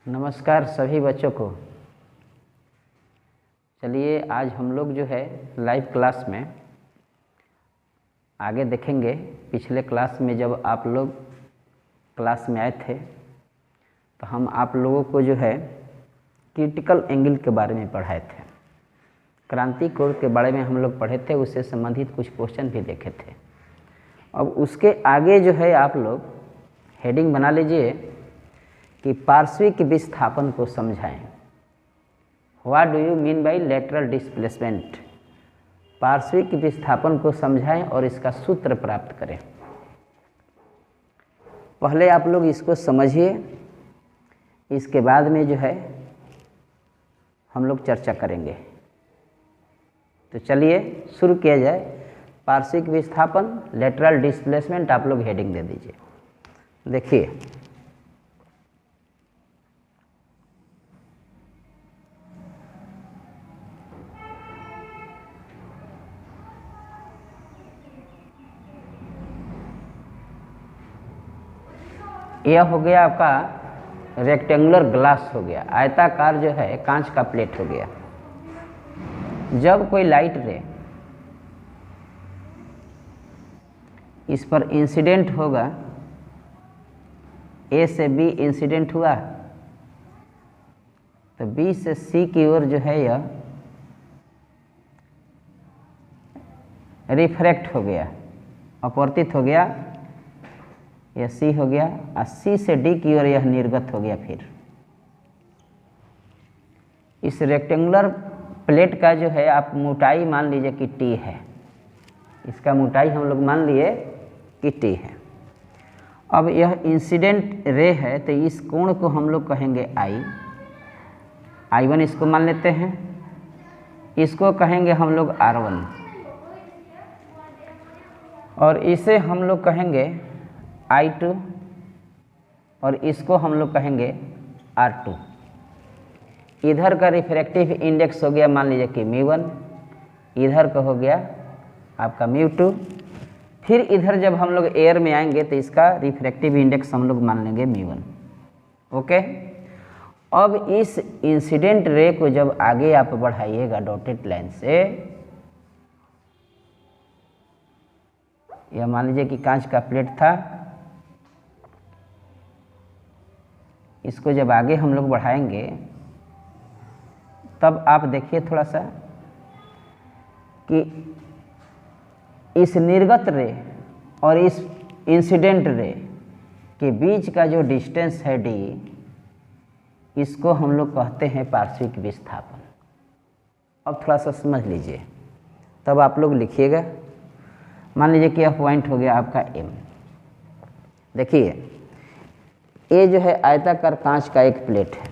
नमस्कार सभी बच्चों को। चलिए आज हम लोग जो है लाइव क्लास में आगे देखेंगे। पिछले क्लास में जब आप लोग क्लास में आए थे तो हम आप लोगों को जो है क्रिटिकल एंगल के बारे में पढ़ाए थे। क्रांति कोण के बारे में हम लोग पढ़े थे, उससे संबंधित कुछ क्वेश्चन भी देखे थे। अब उसके आगे जो है आप लोग हेडिंग बना लीजिए कि पार्श्विक विस्थापन को समझाएं। What do you mean by lateral displacement. पार्श्विक विस्थापन को समझाएं और इसका सूत्र प्राप्त करें। पहले आप लोग इसको समझिए, इसके बाद में जो है हम लोग चर्चा करेंगे। तो चलिए शुरू किया जाए। पार्श्विक विस्थापन, लेटरल डिस्प्लेसमेंट, आप लोग हेडिंग दे दीजिए। देखिए यह हो गया आपका रेक्टेंगुलर ग्लास हो गया, आयताकार जो है कांच का प्लेट हो गया। जब कोई लाइट रे इस पर इंसिडेंट होगा, ए से बी इंसिडेंट हुआ तो बी से सी की ओर जो है यह रिफ्रैक्ट हो गया, अपवर्तित हो गया, यह सी हो गया, और सी से डी की ओर यह निर्गत हो गया। फिर इस रेक्टेंगुलर प्लेट का जो है आप मोटाई मान लीजिए कि टी है। इसका मोटाई हम लोग मान लिए कि टी है। अब यह इंसिडेंट रे है तो इस कोण को हम लोग कहेंगे I1 इसको मान लेते हैं। इसको कहेंगे हम लोग R1 और इसे हम लोग कहेंगे I2 और इसको हम लोग कहेंगे R2। इधर का रिफ्रैक्टिव इंडेक्स हो गया मान लीजिए कि μ1, इधर का हो गया आपका μ2। फिर इधर जब हम लोग एयर में आएंगे तो इसका रिफ्रैक्टिव इंडेक्स हम लोग मान लेंगे μ1। ओके। अब इस इंसिडेंट रे को जब आगे आप बढ़ाइएगा डॉटेड लाइन से, यह मान लीजिए कि कांच का प्लेट था, इसको जब आगे हम लोग बढ़ाएंगे तब आप देखिए थोड़ा सा कि इस निर्गत रे और इस इंसिडेंट रे के बीच का जो डिस्टेंस है d, इसको हम लोग कहते हैं पार्श्विक विस्थापन। अब थोड़ा सा समझ लीजिए, तब आप लोग लिखिएगा। मान लीजिए कि यह पॉइंट हो गया आपका M। देखिए ये जो है आयताकार कांच का एक प्लेट है,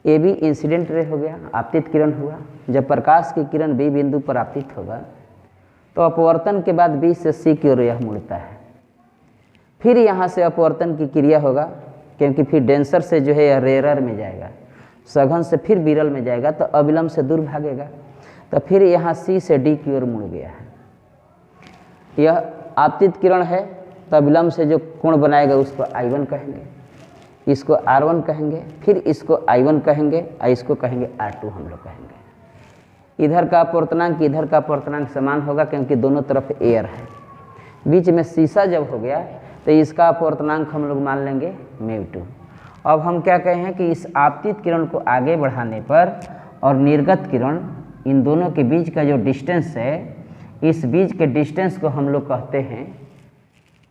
ए बी इंसिडेंट रे हो गया, आपतित किरण हुआ। जब प्रकाश की किरण बी बिंदु पर आपतित होगा तो अपवर्तन के बाद बी से सी की ओर यह मुड़ता है। फिर यहाँ से अपवर्तन की क्रिया होगा, क्योंकि फिर डेंसर से जो है यह रेयर में जाएगा, सघन से फिर विरल में जाएगा तो अविलंब से दूर भागेगा। तो फिर यहाँ सी से डी की ओर मुड़ गया है। यह आपतित किरण है तो अविलंब से जो कोण बनाएगा उसको I1 कहेंगे, इसको R1 कहेंगे, फिर इसको I1 कहेंगे और इसको कहेंगे R2 हम लोग कहेंगे। इधर का अपवर्तनांक इधर का अपवर्तनांक समान होगा क्योंकि दोनों तरफ एयर है। बीच में शीशा जब हो गया तो इसका अपवर्तनांक हम लोग मान लेंगे μ2। अब हम क्या कहें कि इस आपतित किरण को आगे बढ़ाने पर और निर्गत किरण, इन दोनों के बीच का जो डिस्टेंस है, इस बीच के डिस्टेंस को हम लोग कहते हैं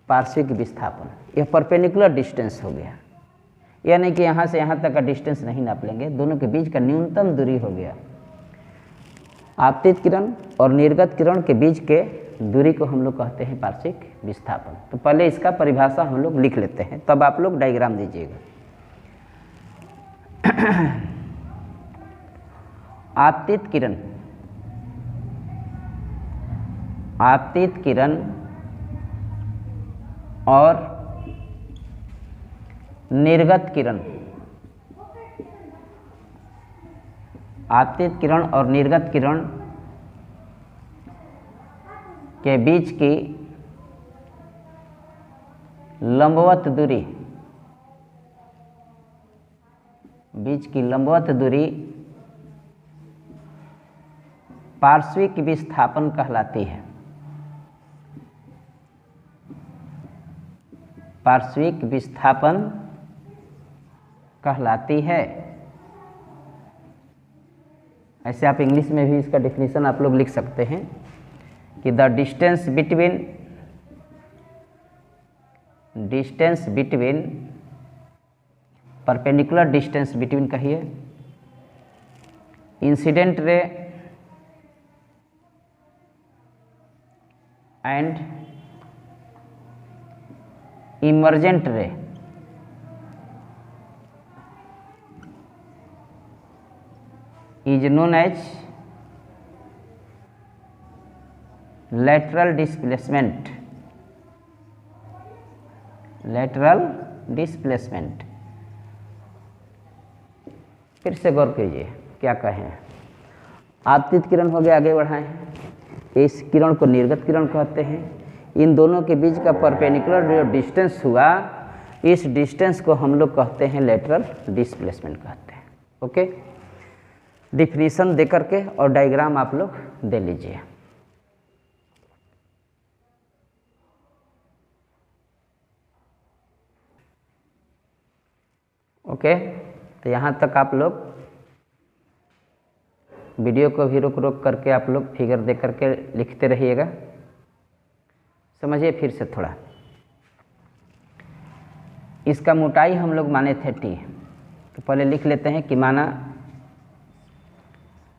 पार्श्विक विस्थापन। यह परपेंडिकुलर डिस्टेंस हो गया, यानी कि यहाँ से यहाँ तक का डिस्टेंस नहीं नाप लेंगे, दोनों के बीच का न्यूनतम दूरी हो गया। आपतित किरण और निर्गत किरण के बीच के दूरी को हम लोग कहते हैं पार्श्विक विस्थापन। तो पहले इसका परिभाषा हम लोग लिख लेते हैं, तब आप लोग डायग्राम दीजिएगा। आपतित किरण, आपतित किरण और निर्गत किरण, आपतित किरण और निर्गत किरण के बीच की लंबवत दूरी बीच की लंबवत दूरी पार्श्विक विस्थापन कहलाती है। पार्श्विक विस्थापन कहलाती है। ऐसे आप इंग्लिश में भी इसका डेफिनेशन आप लोग लिख सकते हैं कि the distance between perpendicular distance between कहिए incident ray and emergent ray is known as lateral displacement। lateral displacement फिर से गौर कीजिए क्या कहें। आपतित किरण हो गया, आगे बढ़ाएं। इस किरण को निर्गत किरण कहते हैं। इन दोनों के बीच का परपेंडिकुलर जो डिस्टेंस हुआ, इस डिस्टेंस को हम लोग कहते हैं लेटरल डिस्प्लेसमेंट कहते हैं। ओके, डिफिनीशन दे करके और डायग्राम आप लोग दे लीजिए। ओके, तो यहाँ तक आप लोग वीडियो को भी रोक रोक करके आप लोग फिगर दे करके लिखते रहिएगा। समझिए फिर से थोड़ा। इसका मोटाई हम लोग माने थे टी, तो पहले लिख लेते हैं कि माना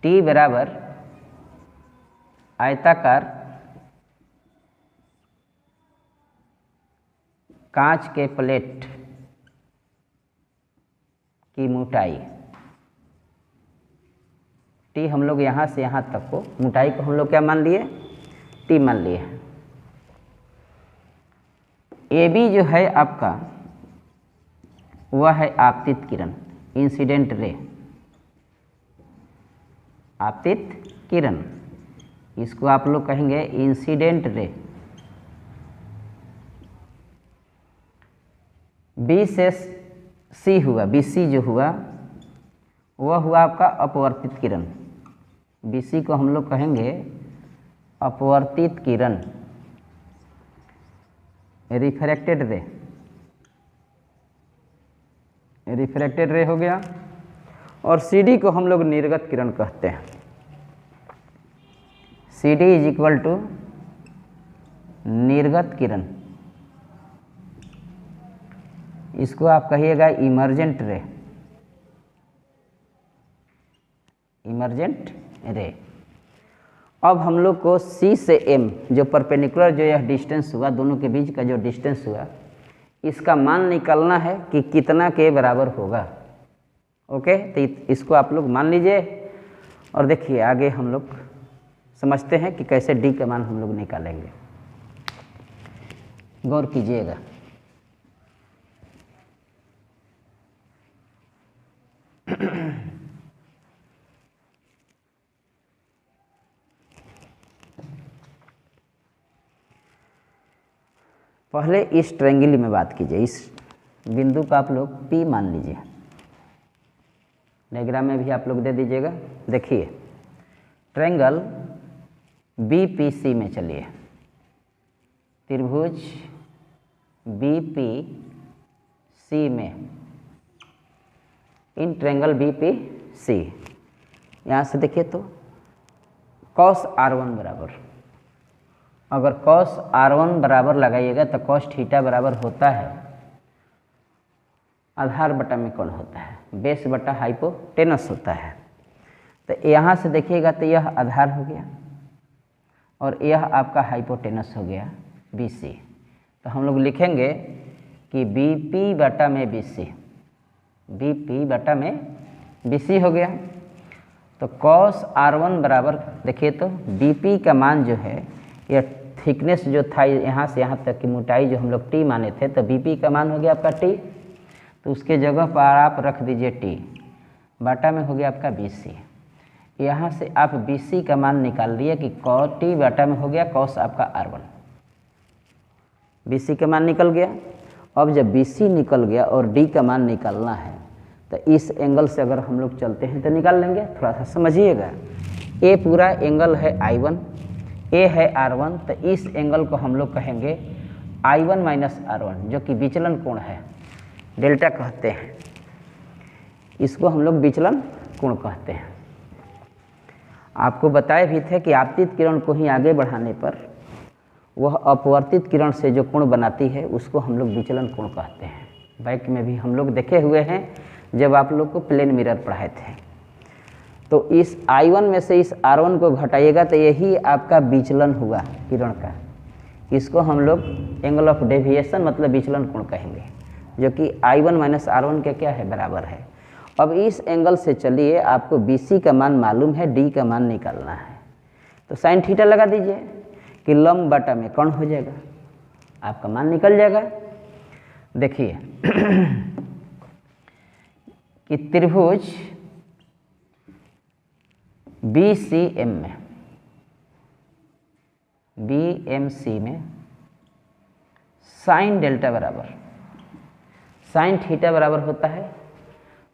टी बराबर आयताकार कांच के प्लेट की मोटाई। टी हम लोग यहाँ से यहाँ तक को मोटाई को हम लोग क्या मान लिए, टी मान लिए। ए बी जो है आपका वह है आपतित किरण, इंसिडेंट रे, आपतित किरण। इसको आप लोग कहेंगे इंसिडेंट रे। बी से सी हुआ, बी सी जो हुआ वह हुआ आपका अपवर्तित किरण। बी सी को हम लोग कहेंगे अपवर्तित किरण, रिफ्रैक्टेड रे, रिफ्रैक्टेड रे हो गया। और सी डी को हम लोग निर्गत किरण कहते हैं। C D is equal to निर्गत किरण। इसको आप कहिएगा इमर्जेंट रे, इमर्जेंट रे। अब हम लोग को सी से एम जो परपेंडिकुलर जो यह डिस्टेंस हुआ, दोनों के बीच का जो डिस्टेंस हुआ, इसका मान निकालना है कि कितना के बराबर होगा। ओके, तो इसको आप लोग मान लीजिए और देखिए आगे हम लोग समझते हैं कि कैसे डी का मान हम लोग निकालेंगे। गौर कीजिएगा। पहले इस ट्रायंगल में बात कीजिए। इस बिंदु का आप लोग P मान लीजिए। डायग्राम में भी आप लोग दे दीजिएगा। देखिए ट्रायंगल BPC में चलिए, त्रिभुज BPC में, इन ट्रायंगल BPC यहाँ से देखिए तो cos R1 बराबर, अगर cos R1 बराबर लगाइएगा तो cos थीटा बराबर होता है आधार बटा में कौन होता है, बेस बटा हाइपोटेनस होता है। तो यहाँ से देखिएगा तो यह आधार हो गया और यह आपका हाइपोटेनस हो गया BC। तो हम लोग लिखेंगे कि BP बटा में BC, BP बटा में BC हो गया। तो cos R1 बराबर देखिए तो BP का मान जो है, यह थिकनेस जो था यहाँ से यहाँ तक की मोटाई जो हम लोग T माने थे, तो BP का मान हो गया आपका T। तो उसके जगह पर आप रख दीजिए T, बटा में हो गया आपका BC। यहाँ से आप BC का मान निकाल लिए कि cos T बटा में हो गया cos आपका R1। BC का मान निकल गया। अब जब BC निकल गया और D का मान निकालना है, तो इस एंगल से अगर हम लोग चलते हैं तो निकाल लेंगे। थोड़ा सा समझिएगा, ए पूरा एंगल है I1, ए है R1, तो इस एंगल को हम लोग कहेंगे I1 माइनस R1, जो कि विचलन कोण है, डेल्टा कहते हैं। इसको हम लोग विचलन कोण कहते हैं। आपको बताए भी थे कि आपतित किरण को ही आगे बढ़ाने पर वह अपवर्तित किरण से जो कोण बनाती है उसको हम लोग विचलन कोण कहते हैं। बैक में भी हम लोग देखे हुए हैं जब आप लोग को प्लेन मिरर पढ़ाए थे। तो इस I1 में से इस R1 को घटाइएगा तो यही आपका विचलन हुआ किरण का। इसको हम लोग एंगल ऑफ डेविएशन मतलब विचलन कोण कहेंगे, जो कि I1 माइनस R1 के क्या है, बराबर है। अब इस एंगल से चलिए, आपको BC का मान मालूम है, D का मान निकालना है, तो साइन थीटा लगा दीजिए कि लंब बटा में कोण हो जाएगा, आपका मान निकल जाएगा। देखिए कि त्रिभुज BCM में, BMC में साइन डेल्टा बराबर साइन थीटा बराबर होता है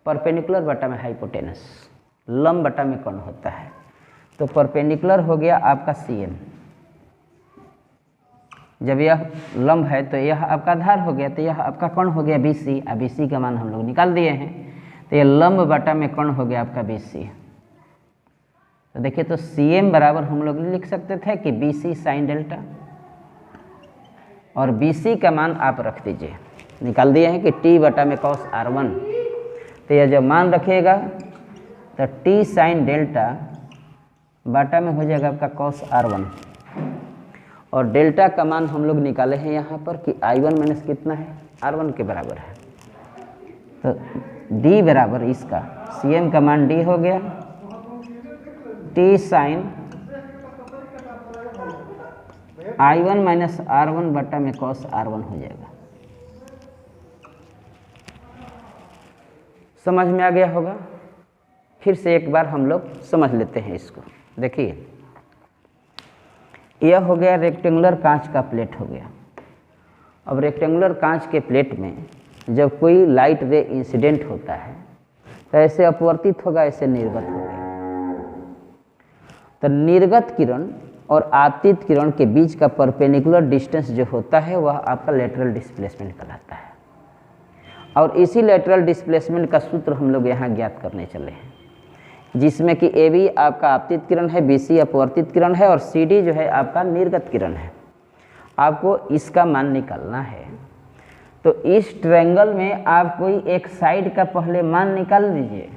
परपेंडिकुलर बटा में हाइपोटेनस, लंब बटा में कोण होता है। तो परपेंडिकुलर हो गया आपका CM, जब यह लंब है तो यह आपका आधार हो गया, तो यह आपका कोण हो गया BC, और BC का मान हम लोग निकाल दिए हैं, तो यह लंब बटा में कोण हो गया आपका BC। तो देखिए, तो CM बराबर हम लोग लिख सकते थे कि BC साइन डेल्टा, और BC का मान आप रख दीजिए, निकाल दिए हैं कि T बटा में cos R1। तो यह जब मान रखिएगा तो T साइन डेल्टा बटा में हो जाएगा आपका cos R1, और डेल्टा का मान हम लोग निकाले हैं यहाँ पर कि I1 माइनस कितना है, R1 के बराबर है। तो D बराबर इसका CM का मान D हो गया, T sign I1 minus R1 बटा में cos R1 हो जाएगा। समझ में आ गया होगा। फिर से एक बार हम लोग समझ लेते हैं इसको। देखिए, यह हो गया रेक्टेंगुलर कांच का प्लेट हो गया। अब रेक्टेंगुलर कांच के प्लेट में जब कोई लाइट रे इंसिडेंट होता है तो ऐसे अपवर्तित होगा, ऐसे निर्गत होगा। तो निर्गत किरण और आपतित किरण के बीच का परपेंडिकुलर डिस्टेंस जो होता है वह आपका लेटरल डिस्प्लेसमेंट कहलाता है। और इसी लेटरल डिस्प्लेसमेंट का सूत्र हम लोग यहाँ ज्ञात करने चले हैं, जिसमें कि AB आपका आपतित किरण है, BC अपवर्तित किरण है, और CD जो है आपका निर्गत किरण है। आपको इसका मान निकालना है। तो इस ट्रायंगल में आप कोई एक साइड का पहले मान निकाल लीजिए,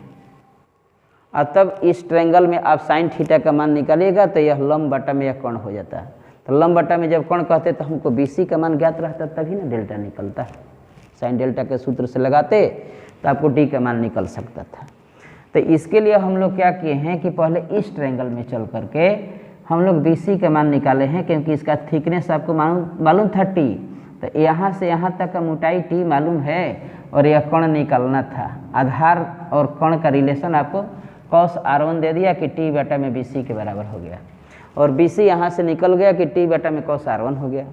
और तब इस ट्रायंगल में आप साइन थीटा का मान निकालिएगा तो यह लंब बटा में यह कोण हो जाता है। तो लंब बटा में जब कोण कहते तो हमको BC का मान ज्ञात रहता, तभी ना डेल्टा निकलता है। साइन डेल्टा के सूत्र से लगाते तो आपको D का मान निकल सकता था। तो इसके लिए हम लोग क्या किए हैं कि पहले इस ट्रायंगल में चल करके हम लोग BC का मान निकाले हैं, क्योंकि इसका थिकनेस आपको मालूम था T। तो यहाँ से यहाँ तक का मोटाई T मालूम है, और यह कोण निकालना था। आधार और कोण का रिलेशन आपको cos R1 दे दिया कि T बटा में BC के बराबर हो गया, और BC यहाँ से निकल गया कि T बटा में cos R1 हो गया।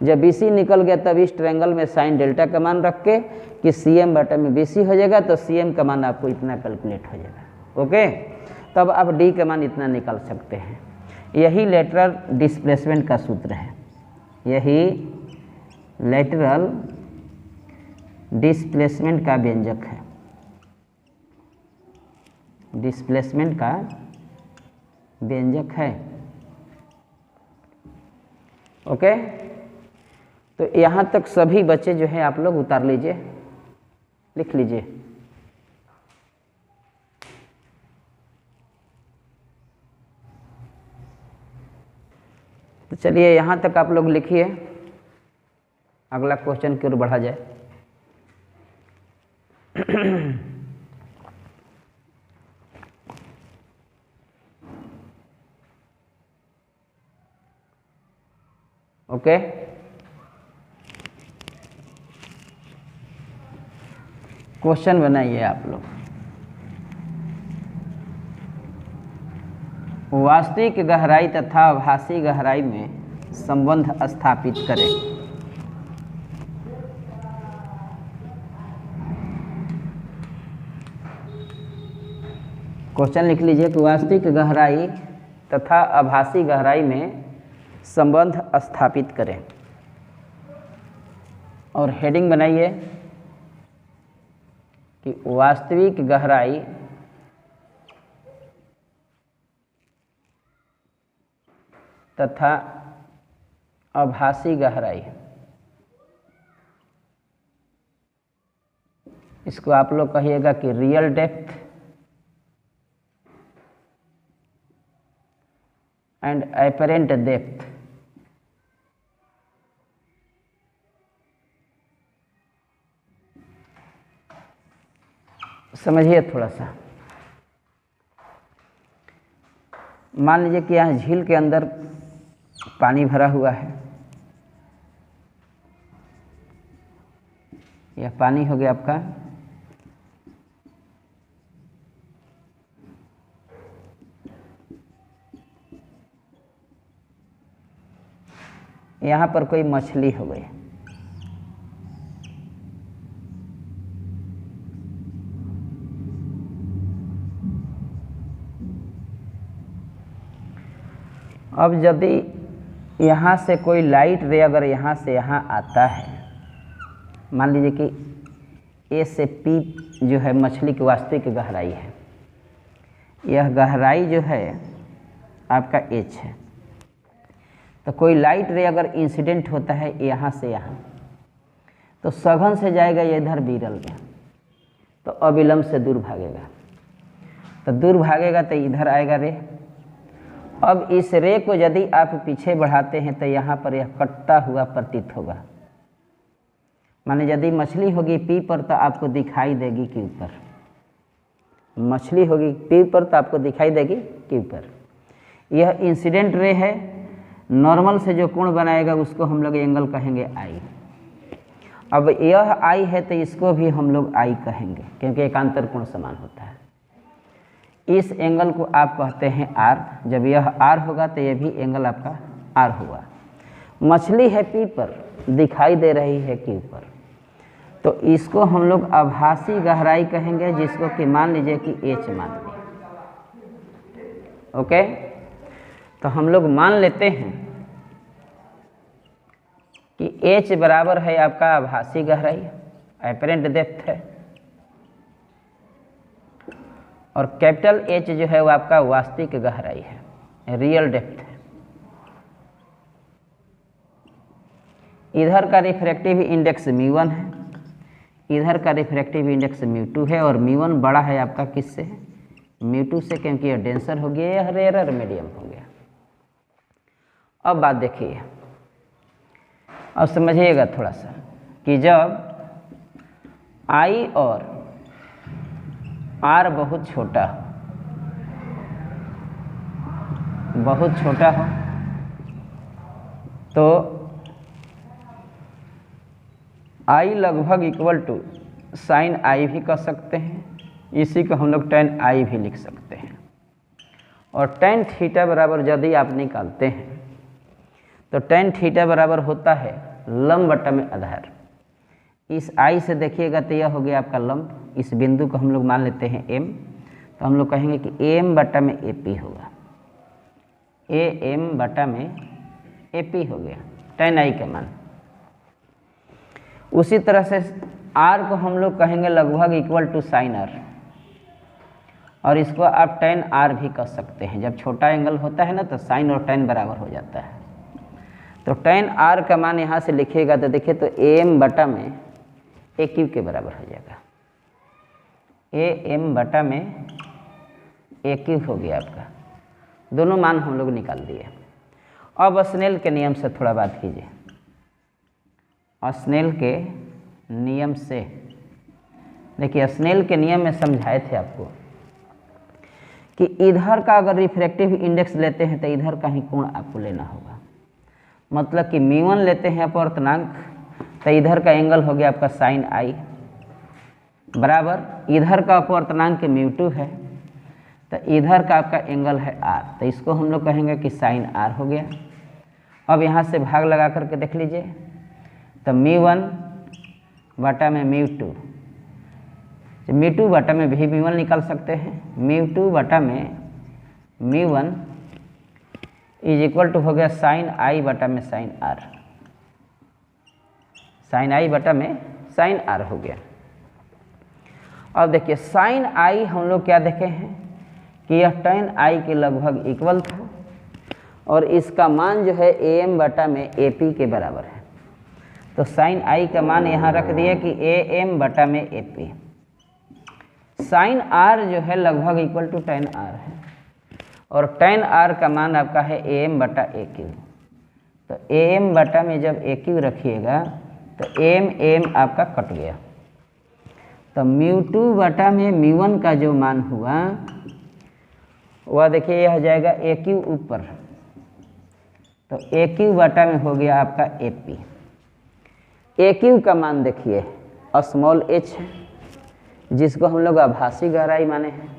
जब BC निकल गया तब इस ट्रायंगल में साइन डेल्टा का मान रख के कि CM बटा में BC हो जाएगा, तो CM का मान आपको इतना कैलकुलेट हो जाएगा। ओके, तब आप D का मान इतना निकाल सकते हैं। यही लेटरल डिस्प्लेसमेंट का सूत्र है, यही लेटरल डिस्प्लेसमेंट का व्यंजक है, डिस्प्लेसमेंट का व्यंजक है। ओके, तो यहाँ तक सभी बच्चे जो है आप लोग उतार लीजिए, लिख लीजिए। तो चलिए यहाँ तक आप लोग लिखिए, अगला क्वेश्चन की ओर बढ़ा जाए। ओके, क्वेश्चन बनाइए आप लोग। वास्तविक गहराई तथा आभासी गहराई में संबंध स्थापित करें। क्वेश्चन लिख लीजिए कि वास्तविक गहराई तथा आभासी गहराई में संबंध स्थापित करें, और हेडिंग बनाइए कि वास्तविक गहराई तथा आभासी गहराई, इसको आप लोग कहिएगा कि real depth and apparent depth. समझिए थोड़ा सा। मान लीजिए कि यहाँ झील के अंदर पानी भरा हुआ है, यह पानी हो गया आपका यहाँ पर कोई मछली हो गई, अब यदि यहाँ से कोई लाइट रे अगर यहाँ से यहाँ आता है, मान लीजिए कि ए से पी जो है मछली की वास्तविक गहराई है, यह गहराई जो है आपका एच है, तो कोई लाइट रे अगर इंसिडेंट होता है यहाँ से यहाँ, तो सघन से जाएगा ये इधर विरल में, तो अविलंब से दूर भागेगा, तो दूर भागेगा तो इधर आएगा रे। अब इस रे को यदि आप पीछे बढ़ाते हैं तो यहाँ पर यह कटता हुआ प्रतीत होगा। माने यदि मछली होगी पी पर तो आपको दिखाई देगी कि ऊपर, मछली होगी पी पर तो आपको दिखाई देगी कि ऊपर। यह इंसिडेंट रे है, नॉर्मल से जो कोण बनाएगा उसको हम लोग एंगल कहेंगे आई। अब यह आई है तो इसको भी हम लोग आई कहेंगे, क्योंकि एकांतर कोण समान होता है। इस एंगल को आप कहते हैं आर। जब यह आर होगा तो यह भी एंगल आपका आर हुआ। मछली है पी पर, दिखाई दे रही है कि ऊपर, तो इसको हम लोग आभासी गहराई कहेंगे, जिसको कि मान लीजिए कि एच मान लीजिए। ओके, तो हम लोग मान लेते हैं कि एच बराबर है आपका आभासी गहराई, अपरेंट डेप्थ है, और कैपिटल एच जो है वो आपका वास्तविक गहराई है, रियल डेप्थ है। इधर का रिफ्रैक्टिव इंडेक्स μ1 है, इधर का रिफ्रैक्टिव इंडेक्स μ2 है, और μ1 बड़ा है आपका किससे, μ2 से, क्योंकि यह डेंसर हो गया, यह रेयर मीडियम हो गया। अब बात देखिए, अब समझिएगा थोड़ा सा कि जब आई और आर बहुत छोटा हो तो आई लगभग इक्वल टू साइन आई भी कह सकते हैं, इसी को हम लोग टेन आई भी लिख सकते हैं। और टेन थीटा बराबर यदि आप निकालते हैं तो टेन थीटा बराबर होता है लंब बटा में आधार। इस आई से देखिएगा तो यह हो गया आपका लंब, इस बिंदु को हम लोग मान लेते हैं एम, तो हम लोग कहेंगे कि एम बटा में ए पी होगा, ए एम बटा में ए पी हो गया टेन आई का मान। उसी तरह से आर को हम लोग कहेंगे लगभग इक्वल टू साइन आर, और इसको आप टेन आर भी कह सकते हैं। जब छोटा एंगल होता है ना तो साइन और टेन बराबर हो जाता है, तो टेन आर का मान यहाँ से लिखिएगा तो देखिए तो एम बटा में ए क्यू के बराबर हो जाएगा, ए एम बटा में ए क्यू हो गया आपका। दोनों मान हम लोग निकाल दिए। अब स्नेल के नियम से थोड़ा बात कीजिए। स्नेल के नियम से देखिए, स्नेल के नियम में समझाए थे आपको कि इधर का अगर रिफ्रैक्टिव इंडेक्स लेते हैं तो इधर का ही कोण आपको लेना होगा। मतलब कि μ1 लेते हैं अपवर्तनांक, तो इधर का एंगल हो गया आपका साइन आई, बराबर इधर का अपवर्तनांक μ2 है, तो इधर का आपका एंगल है आर, तो इसको हम लोग कहेंगे कि साइन आर हो गया। अब यहाँ से भाग लगा करके देख लीजिए, तो μ1 बटा में μ2 तो μ2 बटा में भी μ1 निकाल सकते हैं। μ2 बटा में μ1 इज इक्वल टू हो गया साइन आई बटा में साइन आर, साइन आई बटा में साइन आर हो गया। अब देखिए साइन आई हम लोग क्या देखे हैं कि यह tan आई के लगभग इक्वल था और इसका मान जो है am बटा में AP के बराबर है। तो साइन आई का मान यहाँ रख दिए कि am बटा में AP। साइन r जो है लगभग इक्वल टू tan r है और tan r का मान आपका है am बटा AQ। तो am बटा में जब AQ रखिएगा तो am आपका कट गया। तो μ2 बटा में μ1 का जो मान हुआ वह देखिए यह जाएगा AQ ऊपर, तो AQ बटा में हो गया आपका AP। AQ का मान देखिए स्मॉल h है जिसको हम लोग आभासी गहराई माने हैं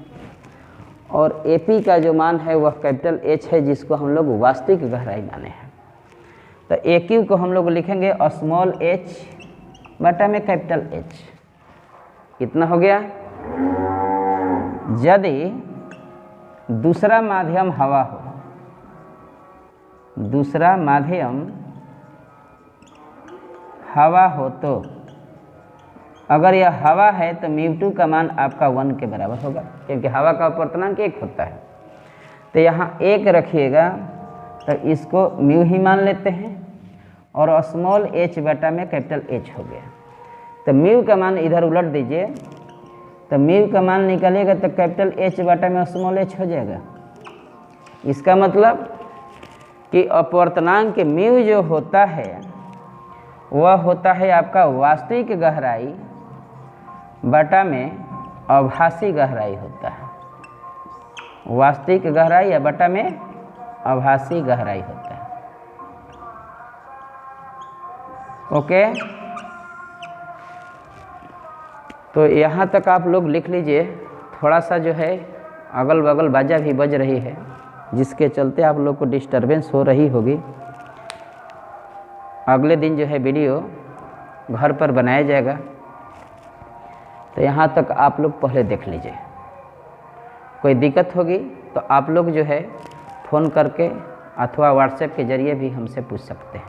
और AP का जो मान है वह कैपिटल H है जिसको हम लोग वास्तविक गहराई माने हैं। तो AQ को हम लोग लिखेंगे स्मॉल h बटा में कैपिटल H। कितना हो गया? यदि दूसरा माध्यम हवा हो, दूसरा माध्यम हवा हो तो अगर यह हवा है तो μ2 का मान आपका 1 के बराबर होगा क्योंकि हवा का अपवर्तनांक 1 होता है। तो यहाँ 1 रखिएगा तो इसको μ ही मान लेते हैं और स्मॉल h बटा में कैपिटल H हो गया। तो μ का मान इधर उलट दीजिए तो μ का मान निकलेगा तो कैपिटल H बटा में स्मॉल h हो जाएगा। इसका मतलब कि अपवर्तनांक μ जो होता है वह होता है आपका वास्तविक गहराई बटा में आभासी गहराई होता है। वास्तविक गहराई या बटा में आभासी गहराई होता है। ओके, तो यहाँ तक आप लोग लिख लीजिए। थोड़ा सा जो है अगल बगल बाजा भी बज रही है जिसके चलते आप लोग को डिस्टरबेंस हो रही होगी। अगले दिन जो है वीडियो घर पर बनाया जाएगा, तो यहाँ तक आप लोग पहले देख लीजिए। कोई दिक्कत होगी तो आप लोग जो है फ़ोन करके अथवा व्हाट्सएप के ज़रिए भी हमसे पूछ सकते हैं।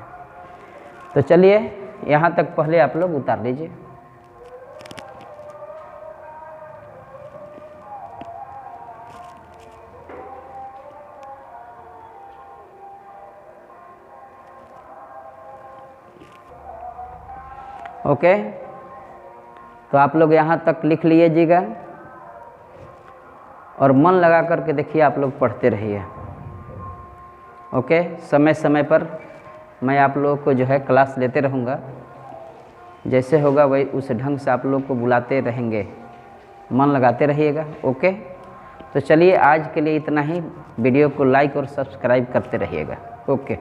तो चलिए यहाँ तक पहले आप लोग उतार लीजिए। ओके, तो आप लोग यहाँ तक लिख लीजिएगा और मन लगा करके देखिए, आप लोग पढ़ते रहिए। ओके, समय समय पर मैं आप लोगों को जो है क्लास लेते रहूँगा। जैसे होगा वही उस ढंग से आप लोग को बुलाते रहेंगे, मन लगाते रहिएगा। ओके, तो चलिए आज के लिए इतना ही। वीडियो को लाइक और सब्सक्राइब करते रहिएगा। ओके।